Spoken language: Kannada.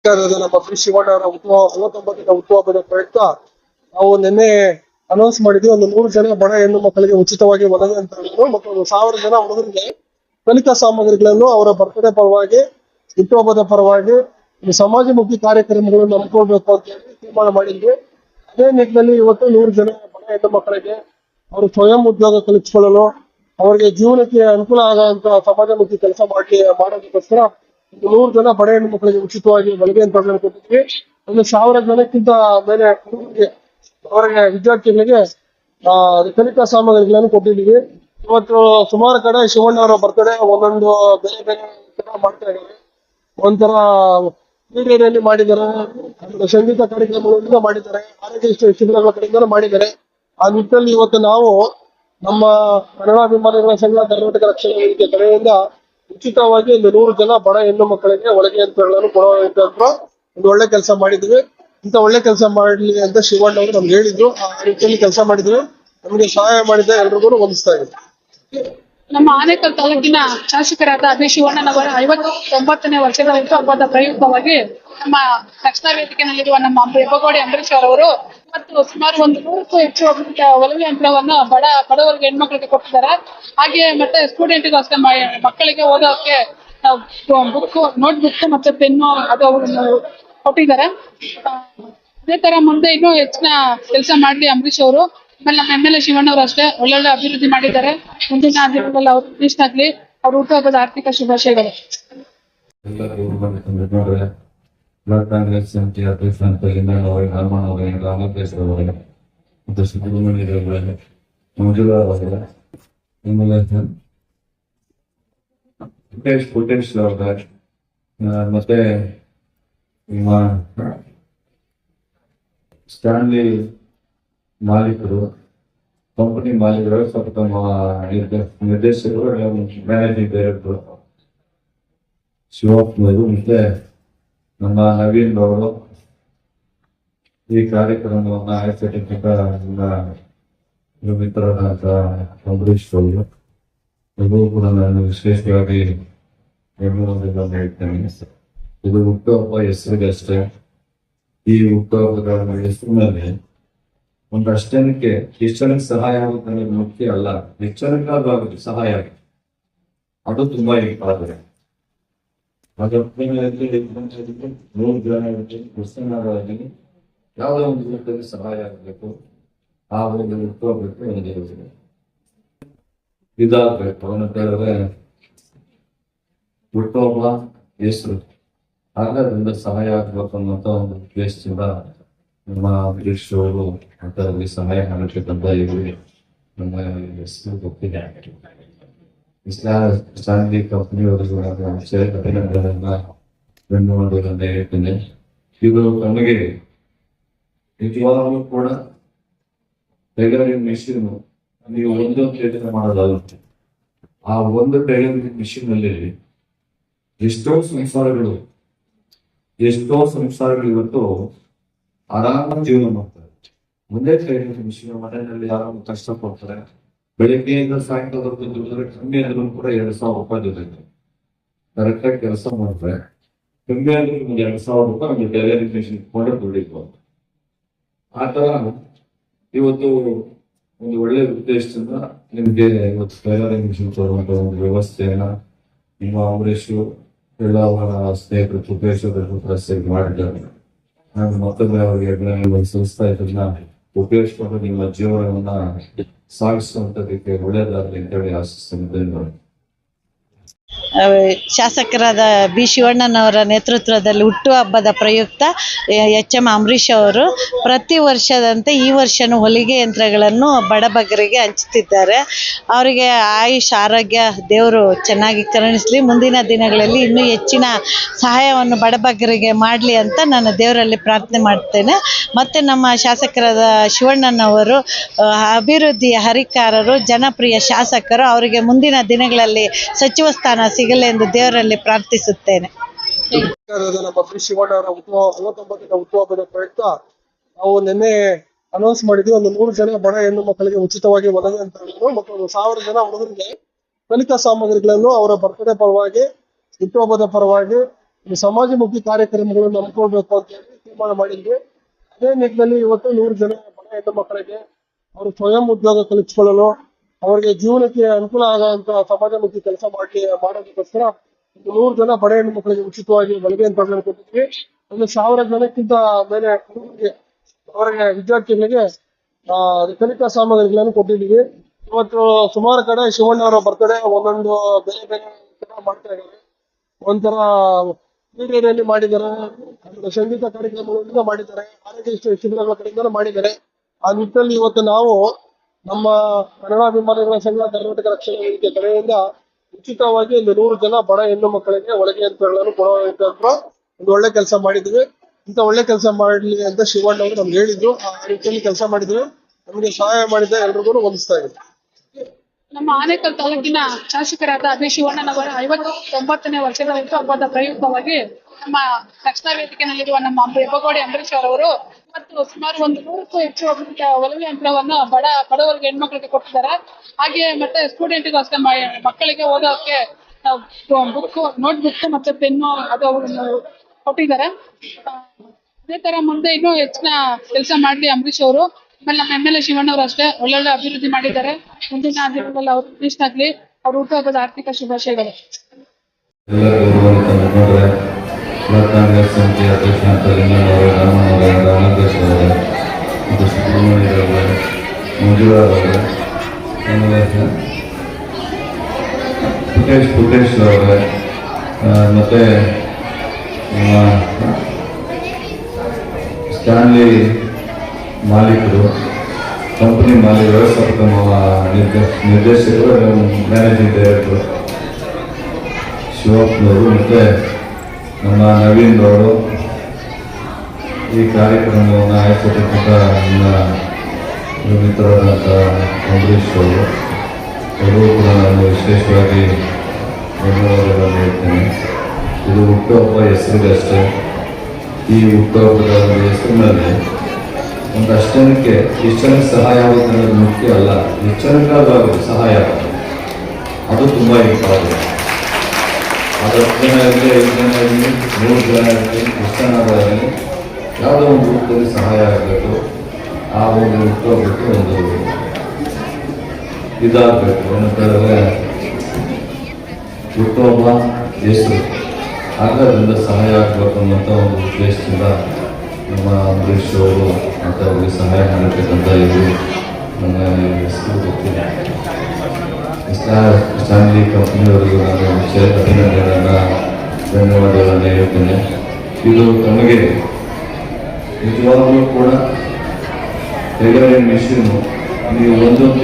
ನಮ್ಮ ಶ್ರೀ ಶಿವಣ್ಣ ಅವರ 59ನೇ ಹುಟ್ಟುಹಬ್ಬದ ಪ್ರಯುಕ್ತ ನಾವು ನಿನ್ನೆ ಅನೌನ್ಸ್ ಮಾಡಿದ್ವಿ. ಒಂದು 100 ಜನ ಬಡ ಹೆಣ್ಣು ಮಕ್ಕಳಿಗೆ ಉಚಿತವಾಗಿ ಒದಗಿ ಅಂತ ಹೇಳಿದ್ರು ಮತ್ತು 1000 ಜನ ಹುಡುಗರಿಗೆ ಕಲಿಕಾ ಸಾಮಗ್ರಿಗಳನ್ನು ಅವರ ಬರ್ತ್ಡೇ ಪರವಾಗಿ, ಹುಟ್ಟುಹಬ್ಬದ ಪರವಾಗಿ ಸಮಾಜಮುಖಿ ಕಾರ್ಯಕ್ರಮಗಳನ್ನು ಹಮ್ಮಿಕೊಳ್ಬೇಕು ಅಂತ ಹೇಳಿ ತೀರ್ಮಾನ ಮಾಡಿದ್ವಿ. ಅದೇ ನಿಟ್ಟಿನಲ್ಲಿ ಇವತ್ತು 100 ಜನ ಬಡ ಹೆಣ್ಣು ಮಕ್ಕಳಿಗೆ ಅವರು ಸ್ವಯಂ ಉದ್ಯೋಗ ಕಲಿಸಿಕೊಳ್ಳಲು, ಅವರಿಗೆ ಜೀವನಕ್ಕೆ ಅನುಕೂಲ ಆಗುವಂತ ಸಮಾಜಮುಖಿ ಕೆಲಸ ಮಾಡೋದಕ್ಕೋಸ್ಕರ 100 ಜನ ಬಡ ಹೆಣ್ಣು ಮಕ್ಕಳಿಗೆ ಉಚಿತವಾಗಿ ಹೊಲಿಗೆ ಯಂತ್ರಗಳನ್ನು ಕೊಟ್ಟಿದ್ವಿ. ಒಂದು 1000 ಜನಕ್ಕಿಂತ ಮೇಲೆ ಹುಡುಗರಿಗೆ, ಅವರಿಗೆ ವಿದ್ಯಾರ್ಥಿಗಳಿಗೆ ಕಲಿಕಾ ಸಾಮಗ್ರಿಗಳನ್ನು ಕೊಟ್ಟಿದ್ದೀವಿ. ಇವತ್ತು ಸುಮಾರು ಕಡೆ ಶಿವಣ್ಣ ಅವರ ಬರ್ತಡೇ ಒಂದೊಂದು ಬೇರೆ ಬೇರೆ ತರ ಮಾಡ್ತಾ ಇದ್ದಾರೆ. ಒಂಥರ ಕ್ರೀಡೆಯಲ್ಲಿ ಮಾಡಿದ್ದಾರೆ, ಸಂಗೀತ ಕಾರ್ಯಕ್ರಮಗಳಿಂದ ಮಾಡಿದ್ದಾರೆ, ಆರೋಗ್ಯ ಶಿಬಿರಗಳ ಕಡೆಯಿಂದ ಮಾಡಿದ್ದಾರೆ. ಆ ನಿಟ್ಟಿನಲ್ಲಿ ಇವತ್ತು ನಾವು ನಮ್ಮ ಕನ್ನಡಾಭಿಮಾನಿಗಳ ಸಂಘ ಕರ್ನಾಟಕ ರಕ್ಷಣಾ ವೇದಿಕೆ ಕಡೆಯಿಂದ ಉಚಿತವಾಗಿ ಒಂದು 100 ಜನ ಬಡ ಹೆಣ್ಣು ಮಕ್ಕಳಿಗೆ ಹೊಲಿಗೆ ಯಂತ್ರಗಳನ್ನು ಕೊಡುವಂತ ಒಂದು ಒಳ್ಳೆ ಕೆಲಸ ಮಾಡಿದ್ವಿ. ಇಂತ ಒಳ್ಳೆ ಕೆಲಸ ಮಾಡಲಿ ಅಂತ ಶಿವಣ್ಣ ಅವರು ನಮ್ಗೆ ಹೇಳಿದ್ರು. ಆ ರೀತಿಯಲ್ಲಿ ಕೆಲಸ ಮಾಡಿದ್ವಿ. ನಮಗೆ ಸಹಾಯ ಮಾಡಿದ ಎಲ್ರಿಗೂ ವಂದಿಸ್ತಾ ಇದ್ದೀವಿ. ನಮ್ಮ ಆನೇಕಲ್ ತಾಲೂಕಿನ ಶಾಸಕರಾದ ಬಿ ಶಿವಣ್ಣನವರ 59ನೇ ವರ್ಷದ ಹುಟ್ಟುಹಬ್ಬದ ಪ್ರಯುಕ್ತವಾಗಿ ನಮ್ಮ ರಕ್ಷಣಾ ವೇದಿಕೆಯಲ್ಲಿರುವ ನಮ್ಮ ಹೆಬ್ಬಗೋಡಿ ಅಂಬರೀಶ್ ಅವರವರು ಮತ್ತು ಸುಮಾರು 100ಕ್ಕೂ ಹೆಚ್ಚು ಹೊಲಿಗೆ ಯಂತ್ರವನ್ನ ಬಡವರಿಗೆ ಹೆಣ್ಮಕ್ಳಿಗೆ ಕೊಟ್ಟಿದ್ದಾರೆ. ಹಾಗೆ ಮತ್ತೆ ಸ್ಟೂಡೆಂಟ್ಗೂ ಅಷ್ಟೇ ಮಕ್ಕಳಿಗೆ ಓದೋಕೆ ಬುಕ್, ನೋಟ್ ಬುಕ್ ಮತ್ತೆ ಪೆನ್ನು ಅದು ಅವರು ಕೊಟ್ಟಿದ್ದಾರೆ. ಅದೇ ತರ ಮುಂದೆ ಇನ್ನೂ ಹೆಚ್ಚಿನ ಕೆಲಸ ಮಾಡ್ಲಿ ಅಂಬರೀಶ್ ಅವರು. ಆಮೇಲೆ ನಮ್ಮ MLA ಶಿವಣ್ಣ ಅವರು ಅಷ್ಟೇ ಒಳ್ಳೊಳ್ಳೆ ಅಭಿವೃದ್ಧಿ ಮಾಡಿದ್ದಾರೆ. ಮುಂದಿನ ದಿನಗಳಲ್ಲಿ ಅವ್ರು ಆಗ್ಲಿ. ಅವ್ರ ಹುಟ್ಟುಹಬ್ಬದ ಆರ್ಥಿಕ ಶುಭಾಶಯಗಳು. ಬ್ಲಾಕ್ ಕಾಂಗ್ರೆಸ್ ಸಮಿತಿ ಅಧ್ಯಕ್ಷ ಹನುಮಾನ್ ಅವರಿಗೆ, ರಾಮಕೇಶ್ ಅವರಿಗೆ ಮತ್ತು ಸುಬ್ರಹ್ಮಣ್ಯ ಅವರಿಗೆ, ಮಂಜುಳಾ ಅವರಿಗೆ, ಪುಟೇಶ್ ಅವರಿಗೆ, ಮತ್ತೆ ನಿಮ್ಮ ಸ್ಟ್ಯಾನ್ಲಿ ಮಾಲೀಕರು, ಕಂಪನಿ ಮಾಲೀಕರು, ಸ್ವಲ್ಪ ನಿರ್ದೇಶಕರು, ಮ್ಯಾನೇಜಿಂಗ್ ಡೈರೆಕ್ಟರ್ ಶಿವಪ್ಪನವರು, ಮತ್ತೆ ನಮ್ಮ ನವೀನ್ ಅವರು ಈ ಕಾರ್ಯಕ್ರಮವನ್ನು ಆಯೋಜಿಸಿದ ಮಿತ್ರರಾದ ಅಂಬರೀಶ್ ಅವರು ಎಲ್ಲರೂ ಕೂಡ ನಾನು ವಿಶೇಷವಾಗಿ ಬೆಂಗಳೂರಿನಿಂದ ಹೇಳ್ತೇನೆ. ಇದು ಹುಟ್ಟುಹಬ್ಬ ಹೆಸರಿಗೆ ಅಷ್ಟೇ. ಈ ಹುಟ್ಟುಹಬ್ಬದ ಹೆಸರಿನಲ್ಲಿ ಒಂದಷ್ಟು ಜನಕ್ಕೆ ಎಷ್ಟು ಜನಕ್ಕೆ ಸಹಾಯ ಆಗುತ್ತೆ ಅನ್ನೋದು ಮುಖ್ಯ ಅಲ್ಲ, ಎಷ್ಟು ಜನಕ್ಕಾಗುತ್ತೆ ಸಹಾಯ ಆಗುತ್ತೆ, ಅದು ತುಂಬಾ ಇಂಪಾರ್ಟೆಂಟ್. ಯಾವುದೋ ಒಂದು ರೂಪದಲ್ಲಿ ಸಹಾಯ ಆಗಬೇಕು. ಆ ಒಂದು ಹುಟ್ಟುಹಬ್ಬಕ್ಕೆ ಒಂದು ಇದಾಗಬೇಕು ಅಂತ ಹೇಳಿದ್ರೆ ಹುಟ್ಟುಹಬ್ಬ ಹೆಸರು, ಆಗ ಅದರಿಂದ ಸಹಾಯ ಆಗ್ಬೇಕು ಅನ್ನೋಂಥ ಒಂದು ಉದ್ದೇಶದಿಂದ ನಮ್ಮ ಅಂಬರೀಶ್ ಅವರು ಅದರಲ್ಲಿ ಸಹಾಯ ಮಾಡಬೇಕಂತ ಹೇಳಿ ನಮ್ಮ ಹೆಸರು ಗೊತ್ತಿದೆ. ಶಾಂತಿ ಕಂಪನಿಯವರಿಗೂ ಅಭಿನಂದನೆಯನ್ನ ಬೆಂಗಳೂರಿನಲ್ಲಿ ಹೇಳ್ತೇನೆ. ಇದು ನಮಗೆ ನಿಜವಾಗ್ಲೂ ಕೂಡ ಟೈಲರಿಂಗ್ ಮಿಷಿನ್ ನೀವು ಒಂದು ಟೈಲರ್ ಮಾಡೋದಾಗುತ್ತೆ. ಆ ಒಂದು ಟೈಲರಿಂಗ್ ಮಿಷಿನ್ ಅಲ್ಲಿ ಎಷ್ಟೋ ಸಂಸಾರಗಳು ಇವತ್ತು ಆರಾಮ ಜೀವನ ಮಾಡ್ತಾರೆ. ಒಂದೇ ಟೈಲರಿಂಗ್ ಮಿಷಿನ್ ಮನೆಯಲ್ಲಿ ಆರಾಮ ಕಷ್ಟಪಡ್ತಾರೆ. ಬೆಳಿಗ್ಗೆಯಿಂದ ಸಾಯಂಕಾಲದವರೆಗೂ ದುಡಿದ್ರೆ ಕಮ್ಮಿ ಅಂದ್ರೂ ಕೂಡ 2,000 ರೂಪಾಯಿ ದುಡಿದ್ರೆ ಕರೆಕ್ಟಾಗಿ ಕೆಲಸ ಮಾಡಿದ್ರೆ ಕಮ್ಮಿ ಅಂದ್ರೆ 2,000 ರೂಪಾಯಿ ಒಂದು ಟೈಲರಿಂಗ್ ಮಿಷಿನ್ ಕೊಂಡು ದುಡಿಬಹುದು. ಆ ತರ ಇವತ್ತು ಒಂದು ಒಳ್ಳೆ ಉದ್ದೇಶದಿಂದ ನಿಮ್ಗೆ ಇವತ್ತು ಟೈಲರಿಂಗ್ ಮಿಷಿನ್ ತರುವಂತ ಒಂದು ವ್ಯವಸ್ಥೆಯನ್ನ ನಿಮ್ಮ ಅಂಬರೀಶು ಎಲ್ಲ ಅವರ ಸ್ನೇಹಿತರು ಉಪಯೋಗಿಸೋದ್ರ ಮಾಡಿದ್ದಾರೆ. ನಾನು ಮತ್ತೊಮ್ಮೆ ಅವರಿಗೆ ಒಂದು ಸಂಸ್ಥೆ ಇದನ್ನ ಉಪಯೋಗಿಸ್ಕೊಂಡು ನಿಮ್ಮ ಜೀವನವನ್ನ ಸಾಗಿಸುವಂತದಕ್ಕೆ ಒಳ್ಳೆಯದಾಗಲಿ ಅಂತೇಳಿ ಆಶಿಸ್ತೇನೆ. ಶಾಸಕರಾದ ಬಿ ಶಿವಣ್ಣನವರ ನೇತೃತ್ವದಲ್ಲಿ ಹುಟ್ಟುಹಬ್ಬದ ಪ್ರಯುಕ್ತ HM ಅಂಬರೀಶ್ ಅವರು ಪ್ರತಿ ವರ್ಷದಂತೆ ಈ ವರ್ಷನೂ ಹೊಲಿಗೆ ಯಂತ್ರಗಳನ್ನು ಬಡಬಗರಿಗೆ ಹಂಚುತ್ತಿದ್ದಾರೆ. ಅವರಿಗೆ ಆಯುಷ್ ಆರೋಗ್ಯ ದೇವರು ಚೆನ್ನಾಗಿ ಕರುಣಿಸಲಿ. ಮುಂದಿನ ದಿನಗಳಲ್ಲಿ ಇನ್ನೂ ಹೆಚ್ಚಿನ ಸಹಾಯವನ್ನು ಬಡಬಗರಿಗೆ ಮಾಡಲಿ ಅಂತ ನಾನು ದೇವರಲ್ಲಿ ಪ್ರಾರ್ಥನೆ ಮಾಡ್ತೇನೆ. ಮತ್ತು ನಮ್ಮ ಶಾಸಕರಾದ ಶಿವಣ್ಣನವರು ಅಭಿವೃದ್ಧಿಯ ಹರಿಕಾರರು, ಜನಪ್ರಿಯ ಶಾಸಕರು. ಅವರಿಗೆ ಮುಂದಿನ ದಿನಗಳಲ್ಲಿ ಸಚಿವ ಸ್ಥಾನ ಸಿಗಲಿ ಎಂದು ದೇವರಲ್ಲಿ ಪ್ರಾರ್ಥಿಸುತ್ತೇನೆ. ನಮ್ಮ ಶ್ರೀ ಶಿವಣ್ಣ ಅವರ 59ನೇ ಹುಟ್ಟುಹಬ್ಬದ ಪ್ರಯುಕ್ತ ನಾವು ನಿನ್ನೆ ಅನೌನ್ಸ್ ಮಾಡಿದ್ವಿ. ಒಂದು 100 ಜನ ಬಡ ಹೆಣ್ಣು ಮಕ್ಕಳಿಗೆ ಉಚಿತವಾಗಿ ಒದಗಿ ಅಂತ ಹೇಳಿದ್ರು ಮತ್ತು 1000 ಜನ ಹುಡುಗರಿಗೆ ಕಲಿಕಾ ಸಾಮಗ್ರಿಗಳನ್ನು ಅವರ ಬರ್ತ್ಡೇ ಪರವಾಗಿ, ಹುಟ್ಟುಹಬ್ಬದ ಪರವಾಗಿ ಈ ಸಮಾಜಮುಖಿ ಕಾರ್ಯಕ್ರಮಗಳನ್ನು ನಂಬ್ಕೊಳ್ಬೇಕು ಅಂತ ಹೇಳಿ ತೀರ್ಮಾನ ಮಾಡಿದ್ವಿ. ಅದೇ ನಿಟ್ಟಿನಲ್ಲಿ ಇವತ್ತು 100 ಜನ ಬಡ ಹೆಣ್ಣು ಮಕ್ಕಳಿಗೆ ಅವರು ಸ್ವಯಂ ಉದ್ಯೋಗ ಕಲ್ಪಿಸಿಕೊಳ್ಳಲು, ಅವರಿಗೆ ಜೀವನಕ್ಕೆ ಅನುಕೂಲ ಆಗುವಂತ ಸಮಾಜಮುಖಿ ಕೆಲಸ ಮಾಡೋದಕ್ಕೋಸ್ಕರ 100 ಜನ ಬಡ ಹೆಣ್ಣು ಮಕ್ಕಳಿಗೆ ಉಚಿತವಾಗಿ ಹೊಲಿಗೆ ಯಂತ್ರಗಳನ್ನು ಕೊಟ್ಟಿದ್ವಿ. 1,000 ಜನಕ್ಕಿಂತ ಮೇಲೆ ಅವರಿಗೆ ವಿದ್ಯಾರ್ಥಿಗಳಿಗೆ ಕಲಿಕಾ ಸಾಮಗ್ರಿಗಳನ್ನು ಕೊಟ್ಟಿದ್ದೀವಿ. ಇವತ್ತು ಸುಮಾರು ಕಡೆ ಶಿವಣ್ಣ ಅವರ ಬರ್ತಡೇ ಒಂದೊಂದು ಬೇರೆ ಬೇರೆ ತರ ಮಾಡ್ತಾ ಇದ್ದಾರೆ. ಒಂಥರ ಕ್ರೀಡೆಯಲ್ಲಿ ಮಾಡಿದ್ದಾರೆ, ಸಂಗೀತ ಕಾರ್ಯಕ್ರಮಗಳಿಂದ ಮಾಡಿದ್ದಾರೆ, ಆರೋಗ್ಯ ಶಿಬಿರಗಳ ಕಡೆಯಿಂದ ಮಾಡಿದ್ದಾರೆ. ಆ ನಿಟ್ಟಿನಲ್ಲಿ ಇವತ್ತು ನಾವು ನಮ್ಮ ಕನ್ನಡಾಭಿಮಾನಿಗಳ ಸಂಘ ಕರ್ನಾಟಕ ರಕ್ಷಣಾ ವೇದಿಕೆ ಕಡೆಯಿಂದ ಉಚಿತವಾಗಿ 100 ಜನ ಬಡ ಹೆಣ್ಣು ಮಕ್ಕಳಿಗೆ ಹೊಲಿಗೆ ಯಂತ್ರಗಳನ್ನು ಕೊಡುವಂತ ಒಂದು ಒಳ್ಳೆ ಕೆಲಸ ಮಾಡಿದ್ವಿ. ಇಂಥ ಒಳ್ಳೆ ಕೆಲಸ ಮಾಡಲಿ ಅಂತ ಶಿವಣ್ಣ ಅವರು ನಮ್ಗೆ ಹೇಳಿದ್ರು. ಆ ರೀತಿಯಲ್ಲಿ ಕೆಲಸ ಮಾಡಿದ್ವಿ. ನಮಗೆ ಸಹಾಯ ಮಾಡಿದ ಎಲ್ರಿಗೂ ವಂದಿಸ್ತಾ ಇದ್ದೀವಿ. ನಮ್ಮ ಆನೇಕಲ್ ತಾಲೂಕಿನ ಶಾಸಕರಾದ ಅಭಿ ಶಿವಣ್ಣನವರ 59ನೇ ವರ್ಷದ ಹುಟ್ಟುಹಬ್ಬದ ಪ್ರಯುಕ್ತವಾಗಿ ನಮ್ಮ ರಕ್ಷಣಾ ವೇದಿಕೆಯಲ್ಲಿರುವ ನಮ್ಮ ಹೆಬ್ಬಗೋಡಿ ಅಂಬರೀಶ್ ಅವರು ಮತ್ತು ಸುಮಾರು 100ಕ್ಕೂ ಹೆಚ್ಚು ಹೊಲಿಗೆ ಯಂತ್ರವನ್ನ ಬಡವರಿಗೆ ಹೆಣ್ಮಕ್ಳಿಗೆ ಕೊಟ್ಟಿದ್ದಾರೆ. ಹಾಗೆ ಮತ್ತೆ ಸ್ಟೂಡೆಂಟ್ಗೋಸ್ಕರ ಮಕ್ಕಳಿಗೆ ಓದೋಕೆ ಬುಕ್, ನೋಟ್ ಬುಕ್ ಮತ್ತೆ ಪೆನ್ನು ಅದು ಕೊಟ್ಟಿದ್ದಾರೆ. ಅದೇ ತರ ಮುಂದೆ ಇನ್ನೂ ಹೆಚ್ಚಿನ ಕೆಲಸ ಮಾಡ್ಲಿ ಅಂಬರೀಶ್ ಅವರು. ಆಮೇಲೆ ನಮ್ಮ MLA ಶಿವಣ್ಣ ಅವರು ಅಷ್ಟೇ ಒಳ್ಳೊಳ್ಳೆ ಅಭಿವೃದ್ಧಿ ಮಾಡಿದ್ದಾರೆ. ಮುಂದಿನ ದಿನಗಳಲ್ಲಿ ಅವ್ರು ಆಗ್ಲಿ. ಅವ್ರ ಹುಟ್ಟುಹಬ್ಬದ ಆರ್ಥಿಕ ಶುಭಾಶಯಗಳು. ಬ್ಲಾಕ್ ಕಾಂಗ್ರೆಸ್ ಸಮಿತಿ ಅಧ್ಯಕ್ಷ ರಾಮನಗರ ಮತ್ತು ಸುಬ್ರಹ್ಮಣ್ಯರವರೇ, ಮಂಜುಳಾರವರೇ, ಪುಟೇಶ್ ಅವರೇ, ಮತ್ತೆ ಸ್ಟ್ಯಾನ್ಲಿ ಮಾಲೀಕರು, ಕಂಪನಿ ವ್ಯವಸ್ಥಾಪಕ ನಿರ್ದೇಶಕರು, ಮ್ಯಾನೇಜಿಂಗ್ ಡೈರೆಕ್ಟರು ಶಿವಪ್ಪನವರು, ಮತ್ತು ನಮ್ಮ ನವೀನ್ ಅವರು, ಈ ಕಾರ್ಯಕ್ರಮವನ್ನು ಆಯೋಜಿಸಿರ್ತಕ್ಕಂಥ ನನ್ನ ಮಿತ್ರರಾದಂಥ ಅಂಬರೀಶ್ ಅವರು ಎಲ್ಲರೂ ಕೂಡ ನಾನು ವಿಶೇಷವಾಗಿ ಧನ್ಯವಾದಗಳನ್ನು ಹೇಳ್ತೇನೆ. ಇದು ಹುಟ್ಟುಹಬ್ಬ ಹೆಸರಿಗಷ್ಟೇ. ಈ ಹುಟ್ಟುಹಬ್ಬದ ಹೆಸರಿನಲ್ಲಿ ಒಂದಷ್ಟು ಜನಕ್ಕೆ ಎಷ್ಟು ಜನಕ್ಕೆ ಸಹಾಯ ಆಗುತ್ತೆ ಅನ್ನೋದು ಮುಖ್ಯ ಅಲ್ಲ, ಎಷ್ಟು ಜನಕ್ಕಾದರೂ ಸಹಾಯ ಆಗುತ್ತೆ, ಅದು ತುಂಬ ಇಂಪಾರ್ಟೆಂಟ್. ಅದು 10 ಜನ ಇರಲಿ, 5 ಜನ ಇರಲಿ, 100 ಜನ ಇರಲಿ, ಎಷ್ಟು ಜನ ಇರಲಿ, ಯಾವುದೋ ಒಂದು ರೂಪದಲ್ಲಿ ಸಹಾಯ ಆಗಬೇಕು. ಆ ಒಂದು ಹುಟ್ಟುಹಬ್ಬಕ್ಕೆ ಒಂದು ಇದಾಗಬೇಕು. ಏನಂತಂದರೆ ಹುಟ್ಟುಹಬ್ಬ ಹೆಸರು, ಆಗ ಅದರಿಂದ ಸಹಾಯ ಆಗಬೇಕು ಅನ್ನೋಂಥ ಒಂದು ಉದ್ದೇಶದಿಂದ ನಮ್ಮ ಅಂಬರೀಶ್ ಅವರು ಮತ್ತು ಅವರಿಗೆ ಸಹಾಯ ಮಾಡಿರ್ತಕ್ಕಂಥ ಇದು ನನ್ನ ಹೆಸರು ಗೊತ್ತಿಲ್ಲ. ಸ್ಟ್ಯಾನ್ಲಿ ಕಂಪನಿಯವರಿಗೂ ನಾನು ಅಭಿನಂದನೆಗಳನ್ನು ಧನ್ಯವಾದಗಳನ್ನು ಹೇಳ್ತೇನೆ. ಇದು ನಮಗೆ ನಿಜವಾಗ್ಲೂ ಕೂಡ ಟೈಲರಿಂಗ್ ಮಿಷಿನ್ನು ನೀವು ಒಂದೊಂದು